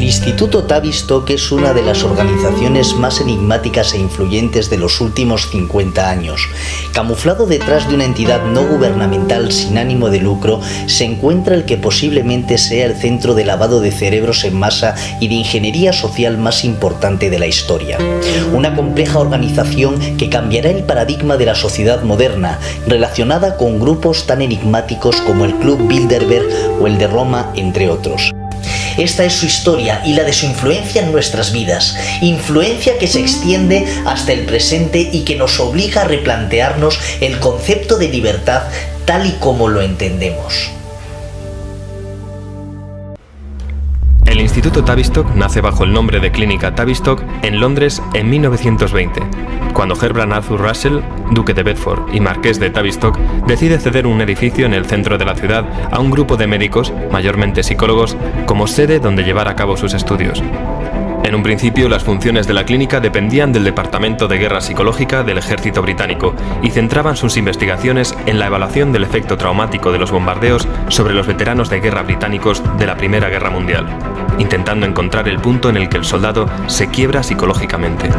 Instituto Tavistock es una de las organizaciones más enigmáticas e influyentes de los últimos 50 años. Camuflado detrás de una entidad no gubernamental sin ánimo de lucro, se encuentra el que posiblemente sea el centro de lavado de cerebros en masa y de ingeniería social más importante de la historia. Una compleja organización que cambiará el paradigma de la sociedad moderna, relacionada con grupos tan enigmáticos como el Club Bilderberg o el de Roma, entre otros. Esta es su historia y la de su influencia en nuestras vidas, influencia que se extiende hasta el presente y que nos obliga a replantearnos el concepto de libertad tal y como lo entendemos. El Instituto Tavistock nace bajo el nombre de Clínica Tavistock en Londres en 1920, cuando Herbert Arthur Russell, duque de Bedford y marqués de Tavistock, decide ceder un edificio en el centro de la ciudad a un grupo de médicos, mayormente psicólogos, como sede donde llevar a cabo sus estudios. En un principio, las funciones de la clínica dependían del Departamento de Guerra Psicológica del Ejército Británico y centraban sus investigaciones en la evaluación del efecto traumático de los bombardeos sobre los veteranos de guerra británicos de la Primera Guerra Mundial, intentando encontrar el punto en el que el soldado se quiebra psicológicamente.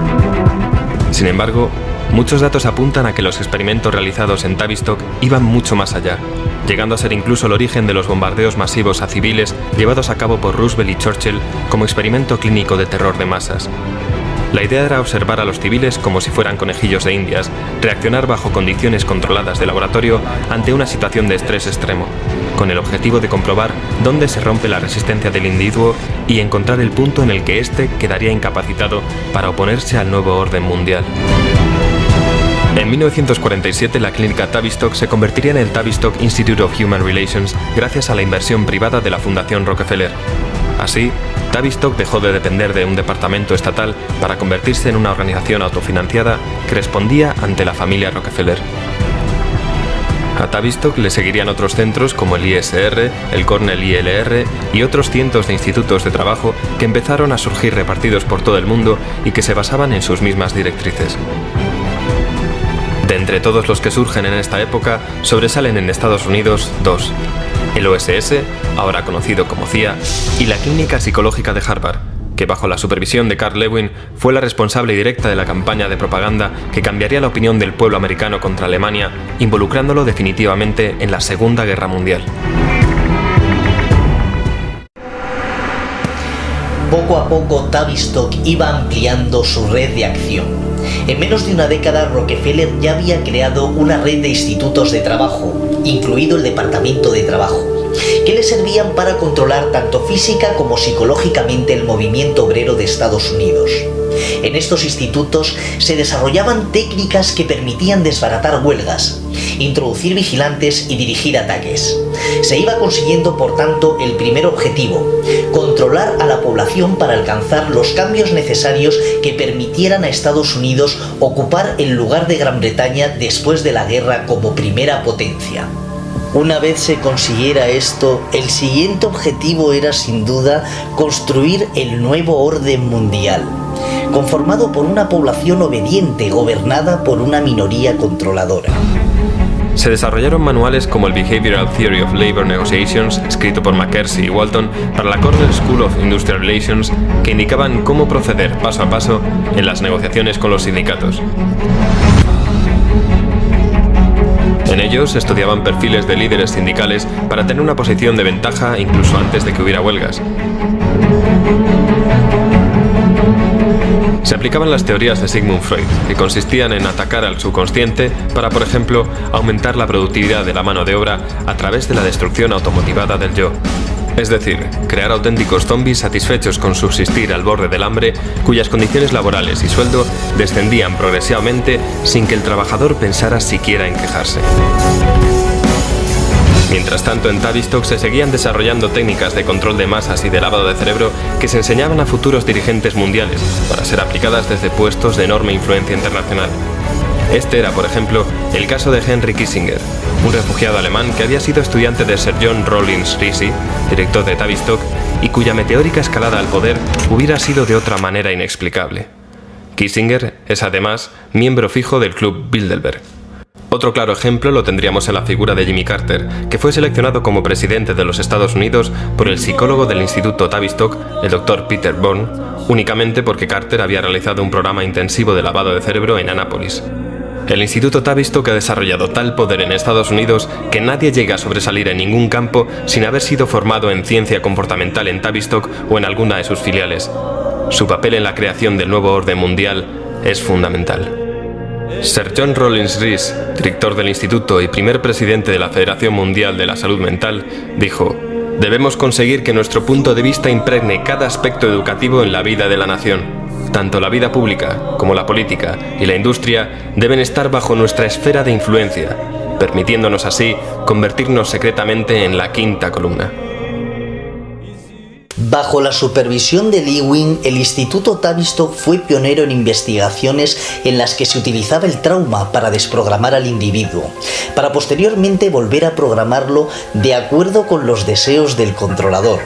Sin embargo, muchos datos apuntan a que los experimentos realizados en Tavistock iban mucho más allá, llegando a ser incluso el origen de los bombardeos masivos a civiles llevados a cabo por Roosevelt y Churchill como experimento clínico de terror de masas. La idea era observar a los civiles como si fueran conejillos de indias, reaccionar bajo condiciones controladas de laboratorio ante una situación de estrés extremo, con el objetivo de comprobar dónde se rompe la resistencia del individuo y encontrar el punto en el que éste quedaría incapacitado para oponerse al nuevo orden mundial. En 1947, la clínica Tavistock se convertiría en el Tavistock Institute of Human Relations gracias a la inversión privada de la Fundación Rockefeller. Así, Tavistock dejó de depender de un departamento estatal para convertirse en una organización autofinanciada que respondía ante la familia Rockefeller. A Tavistock le seguirían otros centros como el ISR, el Cornell ILR y otros cientos de institutos de trabajo que empezaron a surgir repartidos por todo el mundo y que se basaban en sus mismas directrices. De entre todos los que surgen en esta época, sobresalen en Estados Unidos dos: el OSS, ahora conocido como CIA, y la Clínica Psicológica de Harvard, que bajo la supervisión de Carl Lewin fue la responsable directa de la campaña de propaganda que cambiaría la opinión del pueblo americano contra Alemania, involucrándolo definitivamente en la Segunda Guerra Mundial. Poco a poco, Tavistock iba ampliando su red de acción. En menos de una década, Rockefeller ya había creado una red de institutos de trabajo, incluido el Departamento de Trabajo, que le servían para controlar tanto física como psicológicamente el movimiento obrero de Estados Unidos. En estos institutos se desarrollaban técnicas que permitían desbaratar huelgas, introducir vigilantes y dirigir ataques. Se iba consiguiendo, por tanto, el primer objetivo: controlar a la población para alcanzar los cambios necesarios que permitieran a Estados Unidos ocupar el lugar de Gran Bretaña después de la guerra como primera potencia. Una vez se consiguiera esto, el siguiente objetivo era sin duda construir el nuevo orden mundial, conformado por una población obediente gobernada por una minoría controladora. Se desarrollaron manuales como el Behavioral Theory of Labor Negotiations, escrito por McKersey y Walton, para la Cornell School of Industrial Relations, que indicaban cómo proceder paso a paso en las negociaciones con los sindicatos. En ellos se estudiaban perfiles de líderes sindicales para tener una posición de ventaja incluso antes de que hubiera huelgas. Se aplicaban las teorías de Sigmund Freud, que consistían en atacar al subconsciente para, por ejemplo, aumentar la productividad de la mano de obra a través de la destrucción automotivada del yo. Es decir, crear auténticos zombies satisfechos con subsistir al borde del hambre, cuyas condiciones laborales y sueldo descendían progresivamente sin que el trabajador pensara siquiera en quejarse. Mientras tanto, en Tavistock se seguían desarrollando técnicas de control de masas y de lavado de cerebro que se enseñaban a futuros dirigentes mundiales para ser aplicadas desde puestos de enorme influencia internacional. Este era, por ejemplo, el caso de Henry Kissinger, un refugiado alemán que había sido estudiante de Sir John Rawlins Rees, director de Tavistock, y cuya meteórica escalada al poder hubiera sido de otra manera inexplicable. Kissinger es además miembro fijo del Club Bilderberg. Otro claro ejemplo lo tendríamos en la figura de Jimmy Carter, que fue seleccionado como presidente de los Estados Unidos por el psicólogo del Instituto Tavistock, el Dr. Peter Bourne, únicamente porque Carter había realizado un programa intensivo de lavado de cerebro en Annapolis. El Instituto Tavistock ha desarrollado tal poder en Estados Unidos que nadie llega a sobresalir en ningún campo sin haber sido formado en ciencia comportamental en Tavistock o en alguna de sus filiales. Su papel en la creación del nuevo orden mundial es fundamental. Sir John Rollins Rees, director del instituto y primer presidente de la Federación Mundial de la Salud Mental, dijo: «Debemos conseguir que nuestro punto de vista impregne cada aspecto educativo en la vida de la nación. Tanto la vida pública como la política y la industria deben estar bajo nuestra esfera de influencia, permitiéndonos así convertirnos secretamente en la quinta columna». Bajo la supervisión de Lewin, el Instituto Tavistock fue pionero en investigaciones en las que se utilizaba el trauma para desprogramar al individuo, para posteriormente volver a programarlo de acuerdo con los deseos del controlador.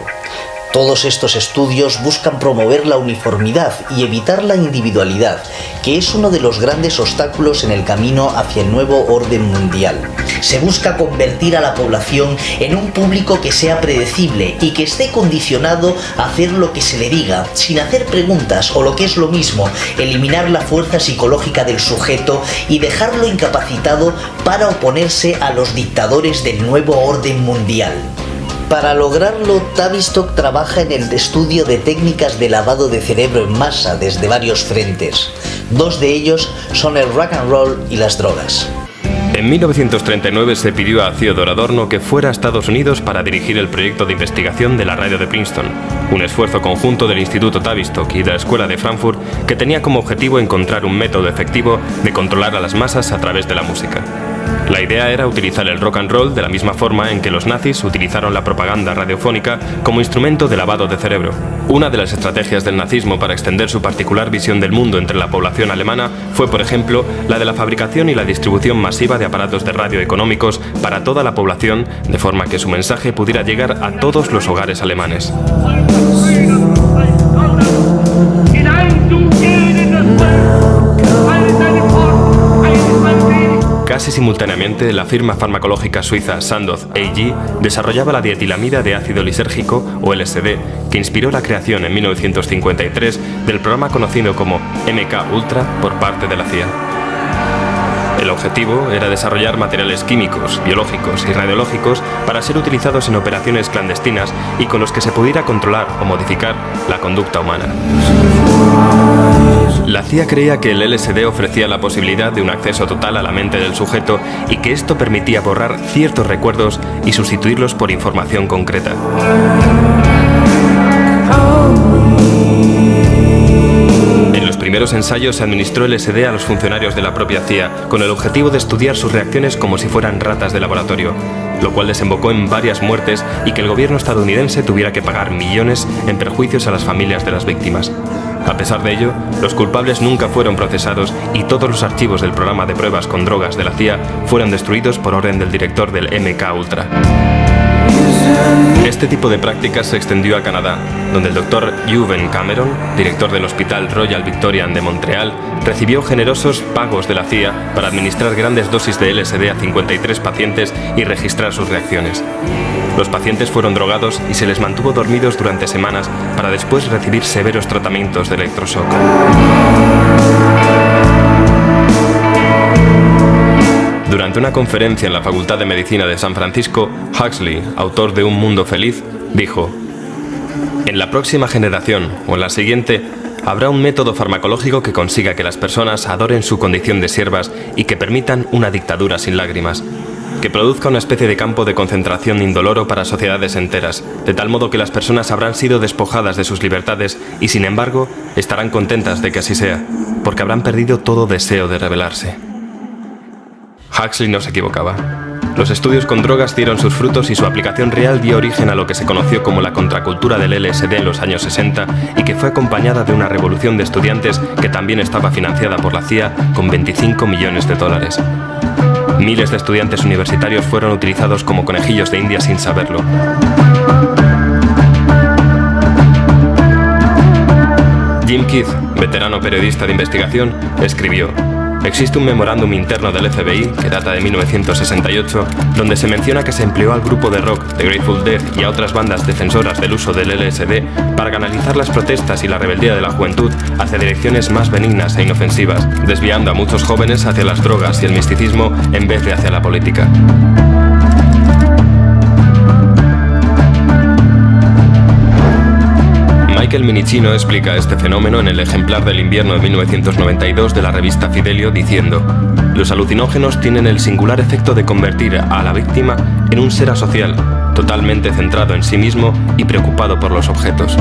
Todos estos estudios buscan promover la uniformidad y evitar la individualidad, que es uno de los grandes obstáculos en el camino hacia el nuevo orden mundial. Se busca convertir a la población en un público que sea predecible y que esté condicionado a hacer lo que se le diga, sin hacer preguntas o, lo que es lo mismo, eliminar la fuerza psicológica del sujeto y dejarlo incapacitado para oponerse a los dictadores del nuevo orden mundial. Para lograrlo, Tavistock trabaja en el estudio de técnicas de lavado de cerebro en masa desde varios frentes. Dos de ellos son el rock and roll y las drogas. En 1939 se pidió a Theodor Adorno que fuera a Estados Unidos para dirigir el proyecto de investigación de la radio de Princeton, un esfuerzo conjunto del Instituto Tavistock y de la Escuela de Frankfurt que tenía como objetivo encontrar un método efectivo de controlar a las masas a través de la música. La idea era utilizar el rock and roll de la misma forma en que los nazis utilizaron la propaganda radiofónica como instrumento de lavado de cerebro. Una de las estrategias del nazismo para extender su particular visión del mundo entre la población alemana fue, por ejemplo, la de la fabricación y la distribución masiva de aparatos de radio económicos para toda la población, de forma que su mensaje pudiera llegar a todos los hogares alemanes. Casi simultáneamente, la firma farmacológica suiza Sandoz AG desarrollaba la dietilamida de ácido lisérgico, o LSD, que inspiró la creación en 1953 del programa conocido como MK Ultra por parte de la CIA. El objetivo era desarrollar materiales químicos, biológicos y radiológicos para ser utilizados en operaciones clandestinas y con los que se pudiera controlar o modificar la conducta humana. La CIA creía que el LSD ofrecía la posibilidad de un acceso total a la mente del sujeto y que esto permitía borrar ciertos recuerdos y sustituirlos por información concreta. En los primeros ensayos se administró LSD a los funcionarios de la propia CIA con el objetivo de estudiar sus reacciones como si fueran ratas de laboratorio, lo cual desembocó en varias muertes y que el gobierno estadounidense tuviera que pagar millones en perjuicios a las familias de las víctimas. A pesar de ello, los culpables nunca fueron procesados y todos los archivos del programa de pruebas con drogas de la CIA fueron destruidos por orden del director del MK Ultra. Este tipo de prácticas se extendió a Canadá, donde el Dr. Ewen Cameron, director del Hospital Royal Victorian de Montreal, recibió generosos pagos de la CIA para administrar grandes dosis de LSD a 53 pacientes y registrar sus reacciones. Los pacientes fueron drogados y se les mantuvo dormidos durante semanas para después recibir severos tratamientos de electroshock. Durante una conferencia en la Facultad de Medicina de San Francisco, Huxley, autor de Un Mundo Feliz, dijo: «En la próxima generación, o en la siguiente, habrá un método farmacológico que consiga que las personas adoren su condición de siervas y que permitan una dictadura sin lágrimas, que produzca una especie de campo de concentración indoloro para sociedades enteras, de tal modo que las personas habrán sido despojadas de sus libertades y, sin embargo, estarán contentas de que así sea, porque habrán perdido todo deseo de rebelarse». Huxley no se equivocaba. Los estudios con drogas dieron sus frutos y su aplicación real dio origen a lo que se conoció como la contracultura del LSD en los años 60 y que fue acompañada de una revolución de estudiantes que también estaba financiada por la CIA con 25 millones de dólares. Miles de estudiantes universitarios fueron utilizados como conejillos de India sin saberlo. Jim Keith, veterano periodista de investigación, escribió: Existe un memorándum interno del FBI, que data de 1968, donde se menciona que se empleó al grupo de rock The Grateful Dead y a otras bandas defensoras del uso del LSD para canalizar las protestas y la rebeldía de la juventud hacia direcciones más benignas e inofensivas, desviando a muchos jóvenes hacia las drogas y el misticismo en vez de hacia la política. Michael Minicino explica este fenómeno en el ejemplar del invierno de 1992 de la revista Fidelio diciendo: los alucinógenos tienen el singular efecto de convertir a la víctima en un ser asocial, totalmente centrado en sí mismo y preocupado por los objetos.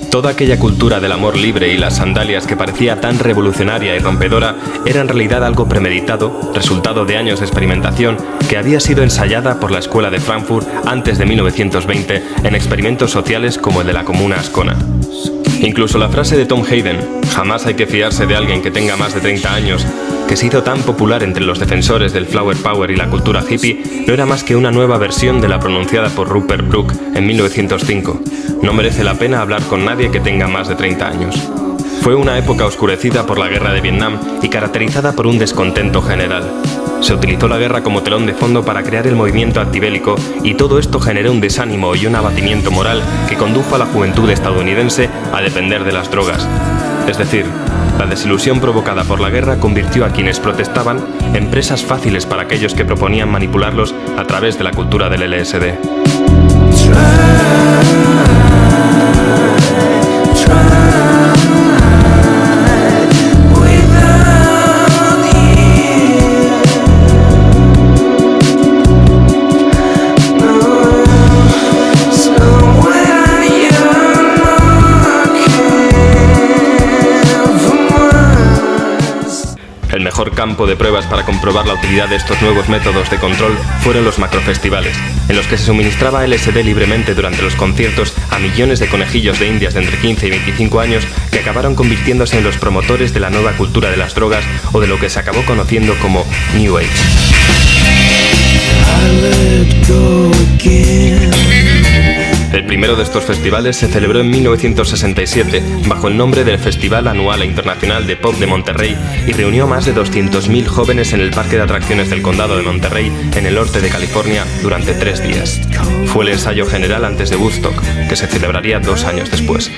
Toda aquella cultura del amor libre y las sandalias que parecía tan revolucionaria y rompedora era en realidad algo premeditado, resultado de años de experimentación que había sido ensayada por la Escuela de Frankfurt antes de 1920 en experimentos sociales como el de la Comuna Ascona. Incluso la frase de Tom Hayden, jamás hay que fiarse de alguien que tenga más de 30 años, que se hizo tan popular entre los defensores del Flower Power y la cultura hippie, no era más que una nueva versión de la pronunciada por Rupert Brooke en 1905. No merece la pena hablar con nadie que tenga más de 30 años. Fue una época oscurecida por la guerra de Vietnam y caracterizada por un descontento general. Se utilizó la guerra como telón de fondo para crear el movimiento antibélico y todo esto generó un desánimo y un abatimiento moral que condujo a la juventud estadounidense a depender de las drogas. Es decir, la desilusión provocada por la guerra convirtió a quienes protestaban en presas fáciles para aquellos que proponían manipularlos a través de la cultura del LSD. El mejor campo de pruebas para comprobar la utilidad de estos nuevos métodos de control fueron los macrofestivales, en los que se suministraba LSD libremente durante los conciertos a millones de conejillos de indias de entre 15 y 25 años que acabaron convirtiéndose en los promotores de la nueva cultura de las drogas o de lo que se acabó conociendo como New Age. El primero de estos festivales se celebró en 1967 bajo el nombre del Festival Anual e Internacional de Pop de Monterrey y reunió a más de 200.000 jóvenes en el Parque de Atracciones del Condado de Monterrey, en el norte de California, durante 3 días. Fue el ensayo general antes de Woodstock, que se celebraría 2 años después.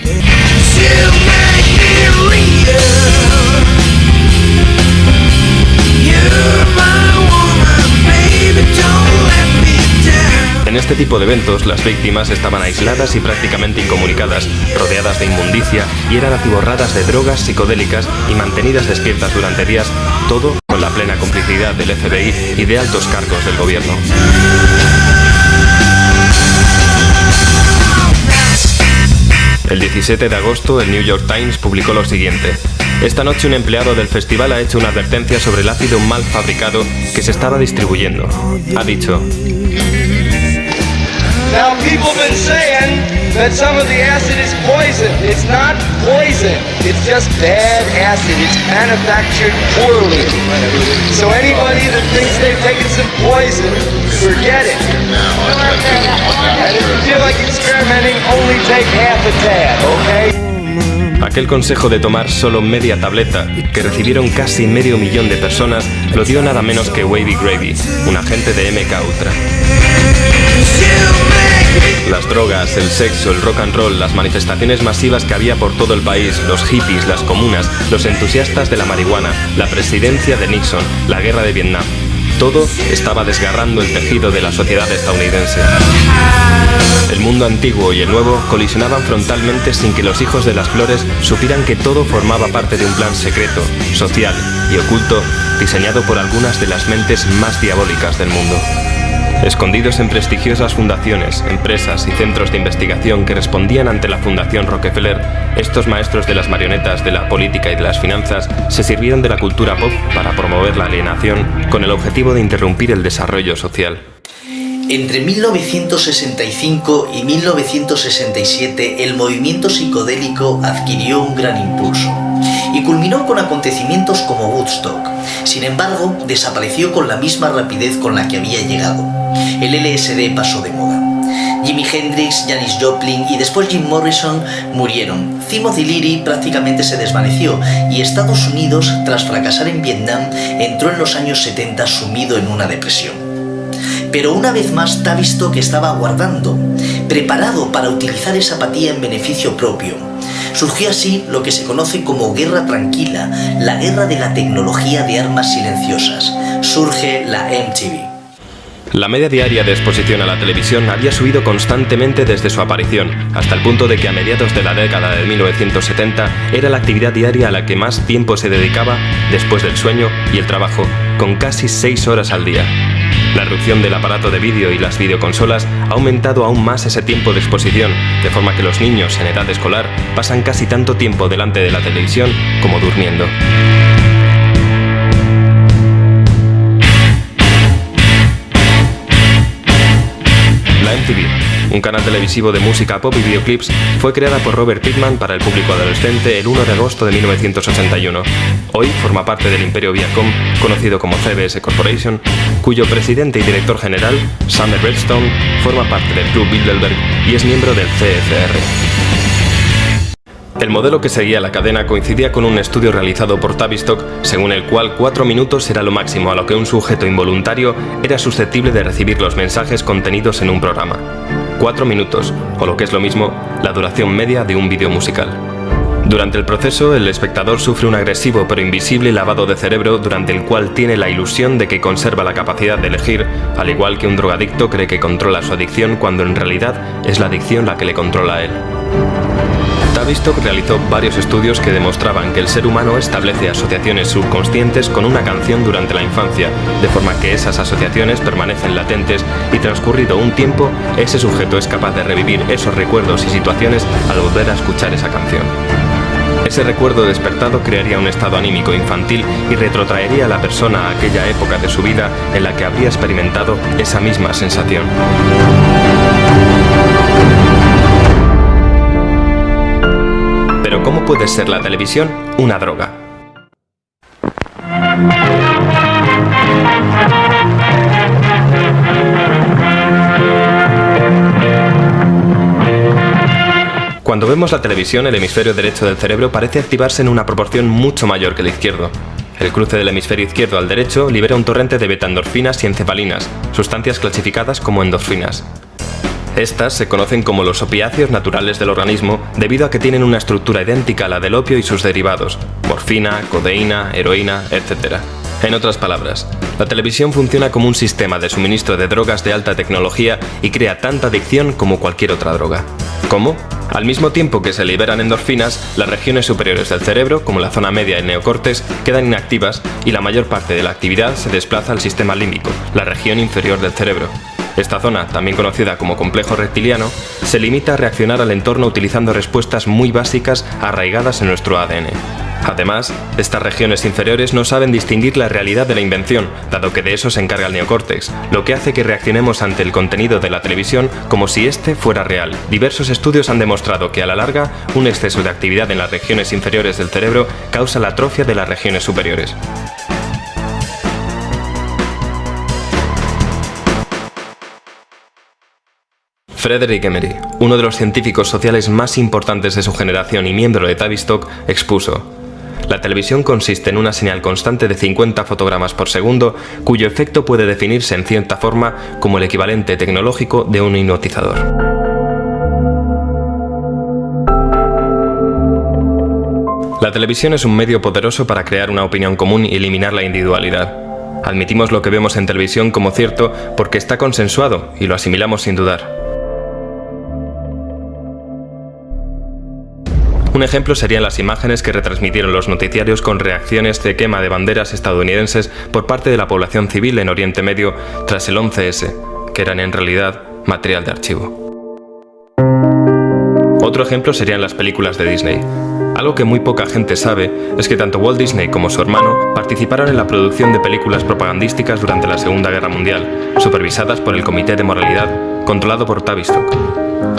En este tipo de eventos, las víctimas estaban aisladas y prácticamente incomunicadas, rodeadas de inmundicia y eran atiborradas de drogas psicodélicas y mantenidas despiertas durante días, todo con la plena complicidad del FBI y de altos cargos del gobierno. El 17 de agosto, el New York Times publicó lo siguiente: esta noche un empleado del festival ha hecho una advertencia sobre el ácido mal fabricado que se estaba distribuyendo. Ha dicho: now people have been saying that some of the acid is poison. It's not poison. It's just bad acid. It's manufactured poorly. So anybody that thinks they've taken some poison, forget it. And if you feel like experimenting, only take half a tab, okay? Aquel consejo de tomar solo media tableta, que recibieron casi medio millón de personas, lo dio nada menos que Wavy Gravy, un agente de MK Ultra. Las drogas, el sexo, el rock and roll, las manifestaciones masivas que había por todo el país, los hippies, las comunas, los entusiastas de la marihuana, la presidencia de Nixon, la guerra de Vietnam. Todo estaba desgarrando el tejido de la sociedad estadounidense. El mundo antiguo y el nuevo colisionaban frontalmente sin que los hijos de las flores supieran que todo formaba parte de un plan secreto, social y oculto, diseñado por algunas de las mentes más diabólicas del mundo. Escondidos en prestigiosas fundaciones, empresas y centros de investigación que respondían ante la Fundación Rockefeller, estos maestros de las marionetas de la política y de las finanzas se sirvieron de la cultura pop para promover la alienación con el objetivo de interrumpir el desarrollo social. Entre 1965 y 1967 el movimiento psicodélico adquirió un gran impulso y culminó con acontecimientos como Woodstock. Sin embargo, desapareció con la misma rapidez con la que había llegado. El LSD pasó de moda. Jimi Hendrix, Janis Joplin y después Jim Morrison murieron. Timothy Leary prácticamente se desvaneció y Estados Unidos, tras fracasar en Vietnam, entró en los años 70 sumido en una depresión. Pero una vez más Tavistock estaba aguardando, preparado para utilizar esa apatía en beneficio propio. Surgió así lo que se conoce como Guerra Tranquila, la guerra de la tecnología de armas silenciosas. Surge la MTV. La media diaria de exposición a la televisión había subido constantemente desde su aparición, hasta el punto de que a mediados de la década de 1970 era la actividad diaria a la que más tiempo se dedicaba después del sueño y el trabajo, con casi 6 horas al día. La irrupción del aparato de vídeo y las videoconsolas ha aumentado aún más ese tiempo de exposición, de forma que los niños en edad escolar pasan casi tanto tiempo delante de la televisión como durmiendo. La MTV, un canal televisivo de música pop y videoclips, fue creada por Robert Pittman para el público adolescente el 1 de agosto de 1981. Hoy forma parte del imperio Viacom, conocido como CBS Corporation, cuyo presidente y director general, Summer Redstone, forma parte del Club Bilderberg y es miembro del CFR. El modelo que seguía la cadena coincidía con un estudio realizado por Tavistock, según el cual 4 minutos era lo máximo a lo que un sujeto involuntario era susceptible de recibir los mensajes contenidos en un programa. 4 minutos, o lo que es lo mismo, la duración media de un vídeo musical. Durante el proceso, el espectador sufre un agresivo pero invisible lavado de cerebro durante el cual tiene la ilusión de que conserva la capacidad de elegir, al igual que un drogadicto cree que controla su adicción cuando en realidad es la adicción la que le controla a él. Tavistock realizó varios estudios que demostraban que el ser humano establece asociaciones subconscientes con una canción durante la infancia, de forma que esas asociaciones permanecen latentes y transcurrido un tiempo, ese sujeto es capaz de revivir esos recuerdos y situaciones al volver a escuchar esa canción. Ese recuerdo despertado crearía un estado anímico infantil y retrotraería a la persona a aquella época de su vida en la que habría experimentado esa misma sensación. Pero ¿cómo puede ser la televisión una droga? Cuando vemos la televisión, el hemisferio derecho del cerebro parece activarse en una proporción mucho mayor que el izquierdo. El cruce del hemisferio izquierdo al derecho libera un torrente de betaendorfinas y encefalinas, sustancias clasificadas como endorfinas. Estas se conocen como los opiáceos naturales del organismo debido a que tienen una estructura idéntica a la del opio y sus derivados, morfina, codeína, heroína, etc. En otras palabras, la televisión funciona como un sistema de suministro de drogas de alta tecnología y crea tanta adicción como cualquier otra droga. ¿Cómo? Al mismo tiempo que se liberan endorfinas, las regiones superiores del cerebro, como la zona media y el neocórtex, quedan inactivas y la mayor parte de la actividad se desplaza al sistema límbico, la región inferior del cerebro. Esta zona, también conocida como complejo reptiliano, se limita a reaccionar al entorno utilizando respuestas muy básicas arraigadas en nuestro ADN. Además, estas regiones inferiores no saben distinguir la realidad de la invención, dado que de eso se encarga el neocórtex, lo que hace que reaccionemos ante el contenido de la televisión como si este fuera real. Diversos estudios han demostrado que a la larga, un exceso de actividad en las regiones inferiores del cerebro causa la atrofia de las regiones superiores. Frederick Emery, uno de los científicos sociales más importantes de su generación y miembro de Tavistock, expuso: la televisión consiste en una señal constante de 50 fotogramas por segundo, cuyo efecto puede definirse en cierta forma como el equivalente tecnológico de un hipnotizador. La televisión es un medio poderoso para crear una opinión común y eliminar la individualidad. Admitimos lo que vemos en televisión como cierto porque está consensuado y lo asimilamos sin dudar. Un ejemplo serían las imágenes que retransmitieron los noticiarios con reacciones de quema de banderas estadounidenses por parte de la población civil en Oriente Medio tras el 11S, que eran en realidad material de archivo. Otro ejemplo serían las películas de Disney. Algo que muy poca gente sabe es que tanto Walt Disney como su hermano participaron en la producción de películas propagandísticas durante la Segunda Guerra Mundial, supervisadas por el Comité de Moralidad, controlado por Tavistock.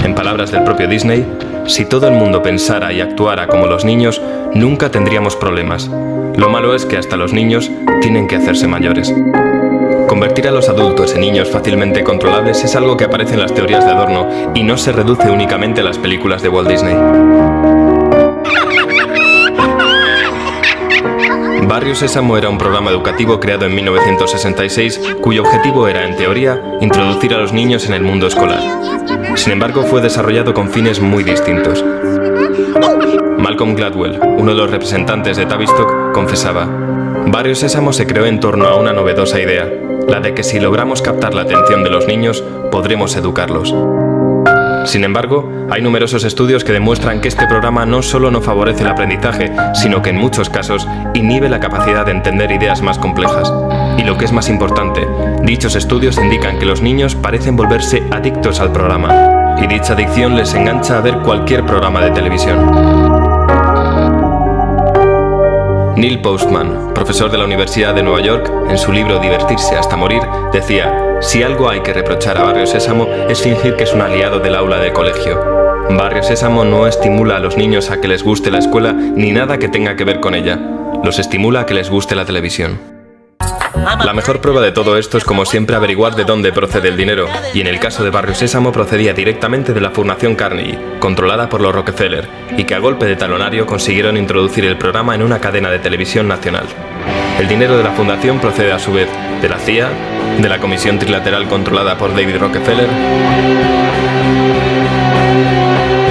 En palabras del propio Disney, si todo el mundo pensara y actuara como los niños, nunca tendríamos problemas. Lo malo es que hasta los niños tienen que hacerse mayores. Convertir a los adultos en niños fácilmente controlables es algo que aparece en las teorías de Adorno y no se reduce únicamente a las películas de Walt Disney. Barrio Sésamo era un programa educativo creado en 1966 cuyo objetivo era, en teoría, introducir a los niños en el mundo escolar. Sin embargo, fue desarrollado con fines muy distintos. Malcolm Gladwell, uno de los representantes de Tavistock, confesaba: Barrio Sésamo se creó en torno a una novedosa idea, la de que si logramos captar la atención de los niños, podremos educarlos. Sin embargo, hay numerosos estudios que demuestran que este programa no solo no favorece el aprendizaje, sino que en muchos casos inhibe la capacidad de entender ideas más complejas. Y lo que es más importante, dichos estudios indican que los niños parecen volverse adictos al programa, y dicha adicción les engancha a ver cualquier programa de televisión. Neil Postman, profesor de la Universidad de Nueva York, en su libro Divertirse hasta morir, decía: si algo hay que reprochar a Barrio Sésamo es fingir que es un aliado del aula de colegio. Barrio Sésamo no estimula a los niños a que les guste la escuela ni nada que tenga que ver con ella. Los estimula a que les guste la televisión. La mejor prueba de todo esto es, como siempre, averiguar de dónde procede el dinero, y en el caso de Barrio Sésamo procedía directamente de la Fundación Carnegie, controlada por los Rockefeller, y que a golpe de talonario consiguieron introducir el programa en una cadena de televisión nacional. El dinero de la fundación procede a su vez de la CIA, de la Comisión Trilateral controlada por David Rockefeller,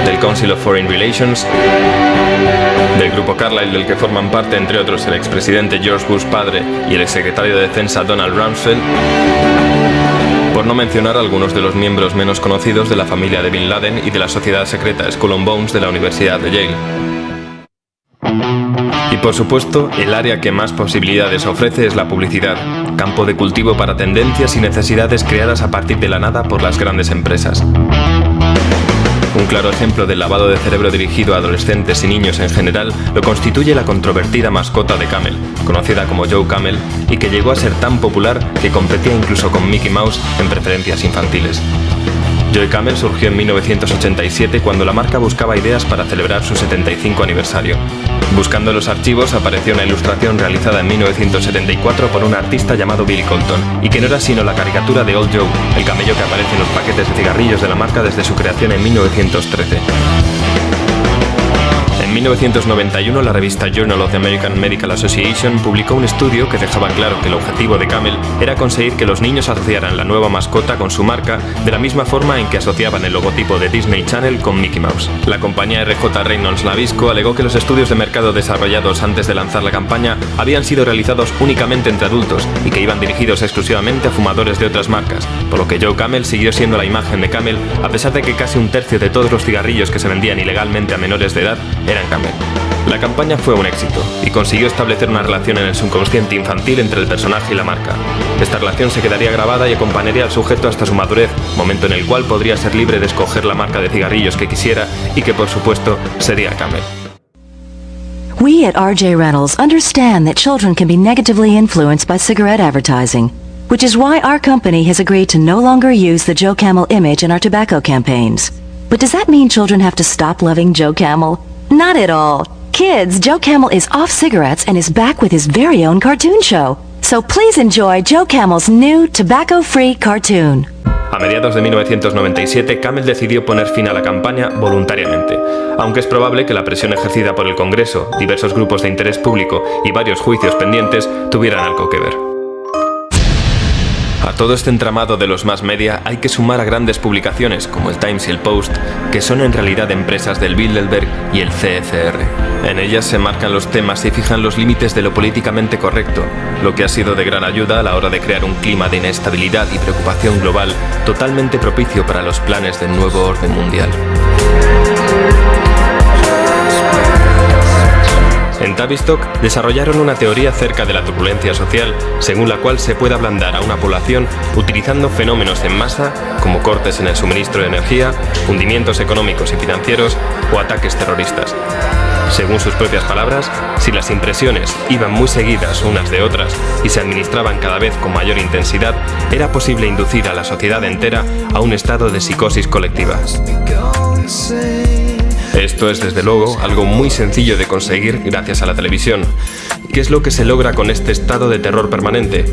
del Council of Foreign Relations, del Grupo Carlyle, del que forman parte, entre otros, el expresidente George Bush padre y el exsecretario de Defensa Donald Rumsfeld, por no mencionar algunos de los miembros menos conocidos de la familia de Bin Laden y de la sociedad secreta Skull and Bones de la Universidad de Yale. Y por supuesto, el área que más posibilidades ofrece es la publicidad, campo de cultivo para tendencias y necesidades creadas a partir de la nada por las grandes empresas. Un claro ejemplo del lavado de cerebro dirigido a adolescentes y niños en general lo constituye la controvertida mascota de Camel, conocida como Joe Camel, y que llegó a ser tan popular que competía incluso con Mickey Mouse en preferencias infantiles. Joe Camel surgió en 1987 cuando la marca buscaba ideas para celebrar su 75 aniversario. Buscando en los archivos apareció una ilustración realizada en 1974 por un artista llamado Billy Colton, y que no era sino la caricatura de Old Joe, el camello que aparece en los paquetes de cigarrillos de la marca desde su creación en 1913. En 1991, la revista Journal of the American Medical Association publicó un estudio que dejaba claro que el objetivo de Camel era conseguir que los niños asociaran la nueva mascota con su marca de la misma forma en que asociaban el logotipo de Disney Channel con Mickey Mouse. La compañía R.J. Reynolds Nabisco alegó que los estudios de mercado desarrollados antes de lanzar la campaña habían sido realizados únicamente entre adultos y que iban dirigidos exclusivamente a fumadores de otras marcas, por lo que Joe Camel siguió siendo la imagen de Camel a pesar de que casi un tercio de todos los cigarrillos que se vendían ilegalmente a menores de edad eran Camel. La campaña fue un éxito y consiguió establecer una relación en el subconsciente infantil entre el personaje y la marca. Esta relación se quedaría grabada y acompañaría al sujeto hasta su madurez, momento en el cual podría ser libre de escoger la marca de cigarrillos que quisiera y que, por supuesto, sería Camel. We at RJ Reynolds understand that children can be negatively influenced by cigarette advertising, which is why our company has agreed to no longer use the Joe Camel image in our tobacco campaigns. But does that mean children have to stop loving Joe Camel? Not at all. Kids, Joe Camel is off cigarettes and is back with his very own cartoon show. So please enjoy Joe Camel's new tobacco-free cartoon. A mediados de 1997, Camel decidió poner fin a la campaña voluntariamente, aunque es probable que la presión ejercida por el Congreso, diversos grupos de interés público y varios juicios pendientes tuvieran algo que ver. A todo este entramado de los mass media hay que sumar a grandes publicaciones como el Times y el Post, que son en realidad empresas del Bilderberg y el CFR. En ellas se marcan los temas y fijan los límites de lo políticamente correcto, lo que ha sido de gran ayuda a la hora de crear un clima de inestabilidad y preocupación global totalmente propicio para los planes del nuevo orden mundial. En Tavistock desarrollaron una teoría acerca de la turbulencia social, según la cual se puede ablandar a una población utilizando fenómenos en masa, como cortes en el suministro de energía, hundimientos económicos y financieros o ataques terroristas. Según sus propias palabras, si las impresiones iban muy seguidas unas de otras y se administraban cada vez con mayor intensidad, era posible inducir a la sociedad entera a un estado de psicosis colectiva. Esto es, desde luego, algo muy sencillo de conseguir gracias a la televisión, qué es lo que se logra con este estado de terror permanente?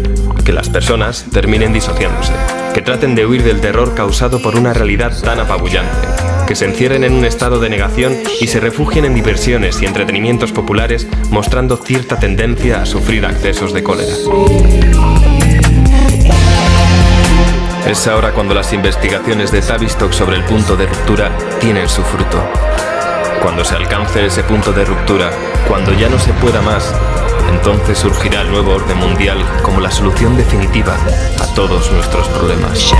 Que las personas terminen disociándose, que traten de huir del terror causado por una realidad tan apabullante, que se encierren en un estado de negación y se refugien en diversiones y entretenimientos populares, mostrando cierta tendencia a sufrir accesos de cólera. Es ahora cuando las investigaciones de Tavistock sobre el punto de ruptura tienen su fruto. Cuando se alcance ese punto de ruptura, cuando ya no se pueda más, entonces surgirá el nuevo orden mundial como la solución definitiva a todos nuestros problemas.